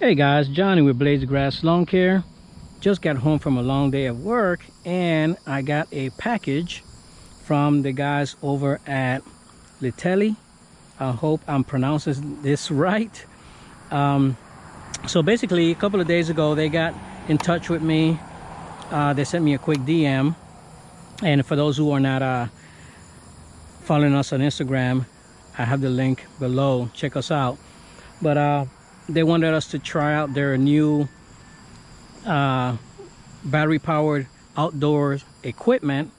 Hey guys, Johnny with Blades Grass Lawn Care. Just got home from a long day of work and I got a package from the guys over at Litheli. I hope I'm pronouncing this right. So basically a couple of days ago they got in touch with me. They sent me a quick DM, and for those who are not following us on Instagram, I have the link below. Check us out. But they wanted us to try out their new battery powered outdoor equipment,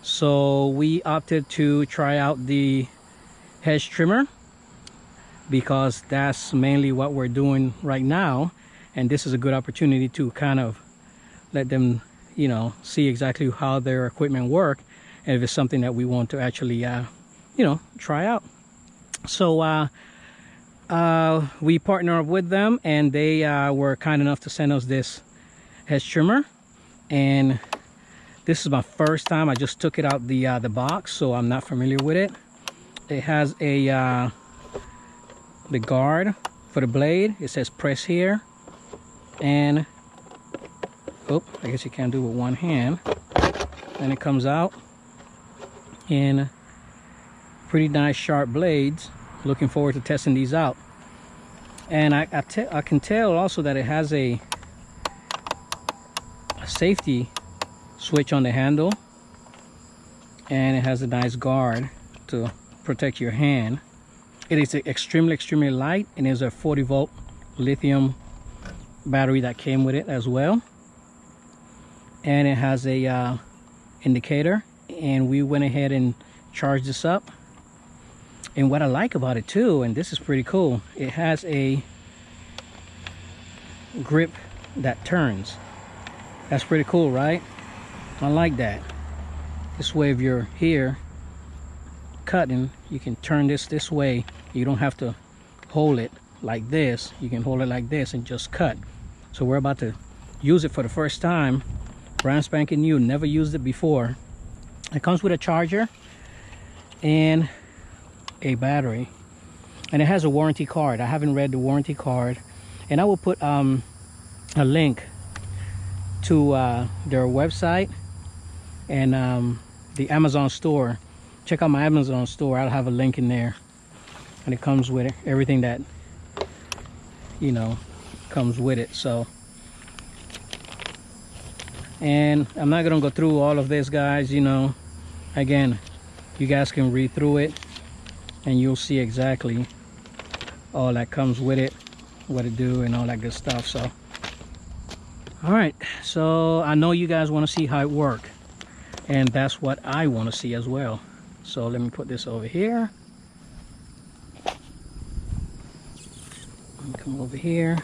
so we opted to try out the hedge trimmer because that's mainly what we're doing right now, and this is a good opportunity to kind of let them, you know, see exactly how their equipment work and if it's something that we want to actually you know, try out. So we partnered up with them, and they were kind enough to send us this hedge trimmer, and this is my first time. I just took it out the box, so I'm not familiar with it. It has a the guard for the blade. It says press here, and oh, I guess you can't do it with one hand. And it comes out in pretty nice sharp blades. Looking forward to testing these out. And I can tell also that it has a safety switch on the handle, and it has a nice guard to protect your hand. It is extremely light, and there's a 40-volt lithium battery that came with it as well. And it has a indicator, and we went ahead and charged this up. And what I like about it too, and this is pretty cool, it has a grip that turns. That's pretty cool, right? I like that. This way, if you're here cutting, you can turn this way. You don't have to hold it like this. You can hold it like this and just cut. So we're about to use it for the first time. Brand spanking new, never used it before. It comes with a charger and a battery, and it has a warranty card. I haven't read the warranty card, and I will put a link to their website and the Amazon store. Check out my Amazon store. I'll have a link in there, and it comes with it, everything that, you know, comes with it. So, and I'm not gonna go through all of this, guys. You know, again, you guys can read through it and you'll see exactly all that comes with it, what it do, and all that good stuff. So all right, so I know you guys want to see how it works, and that's what I want to see as well. So let me put this over here. Come over here,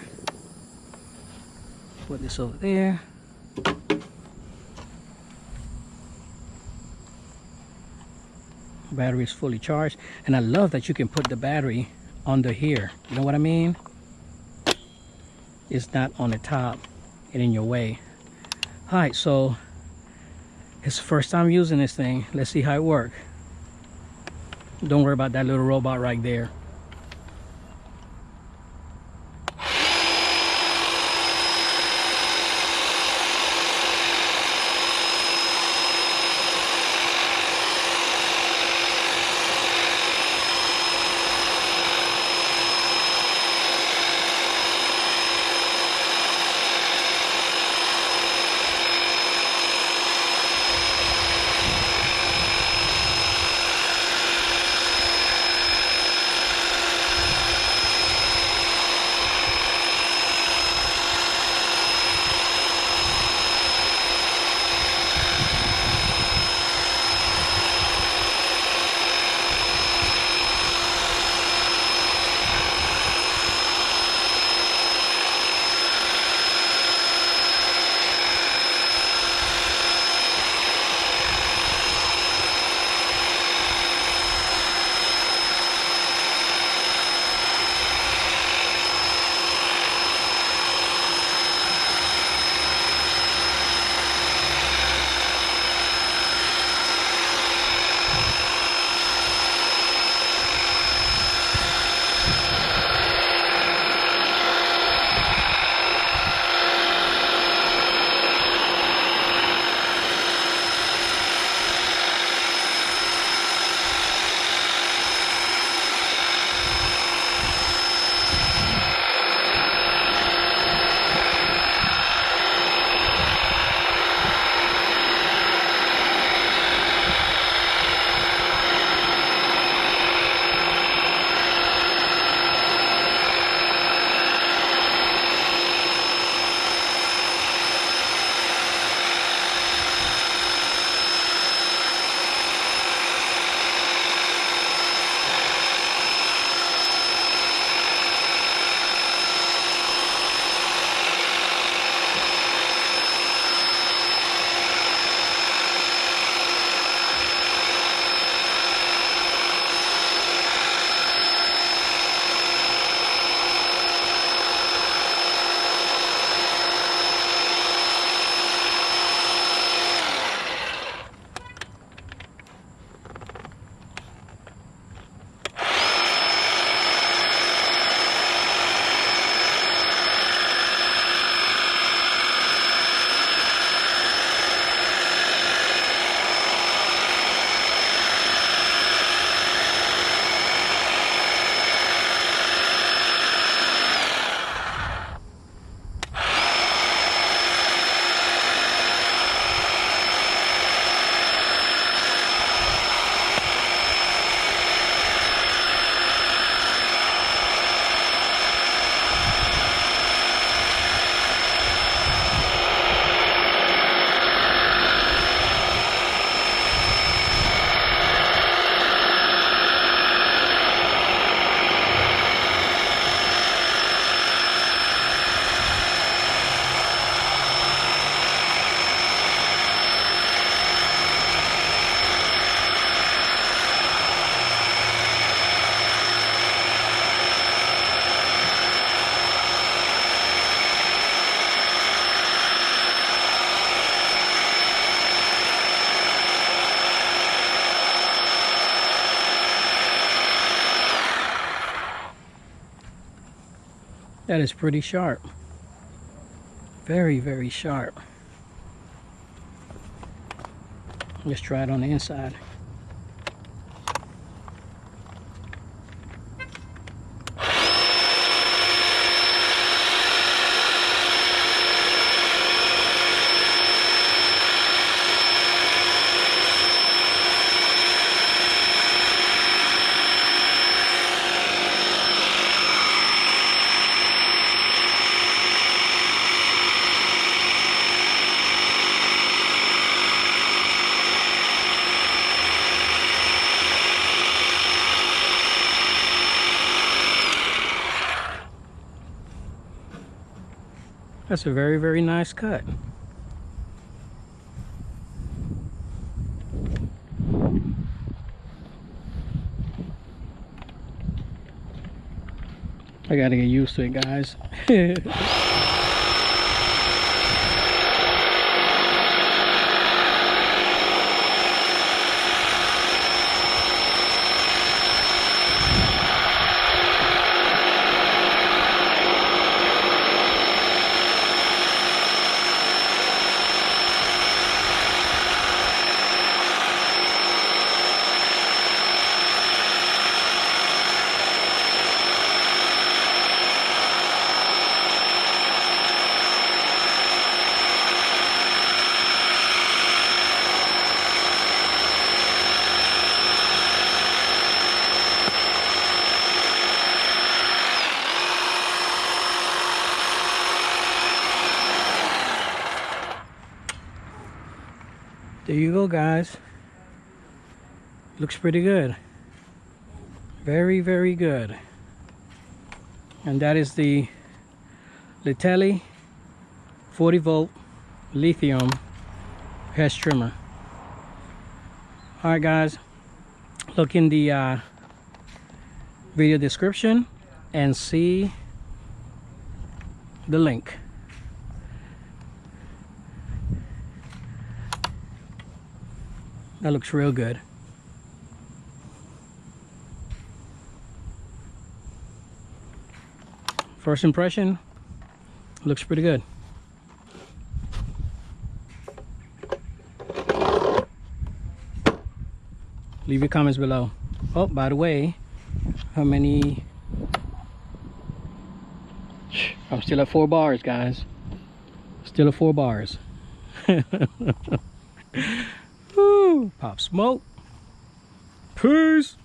put this over there. Battery is fully charged, and I love that you can put the battery under here. You know what I mean? It's not on the top and in your way. All right, so it's the first time using this thing. Let's see how it works. Don't worry about that little robot right there. That is pretty sharp. Very, very sharp. Let's try it on the inside. That's a very, very nice cut. I gotta get used to it, guys. There you go, guys. Looks pretty good. Very, very good. And that is the Litheli 40-volt lithium hedge trimmer. Alright, guys, look in the video description and see the link. That looks real good. First impression, looks pretty good. Leave your comments below. Oh, by the way, how many? I'm still at 4 bars, guys. Still at 4 bars. Woo, pop smoke. Peace.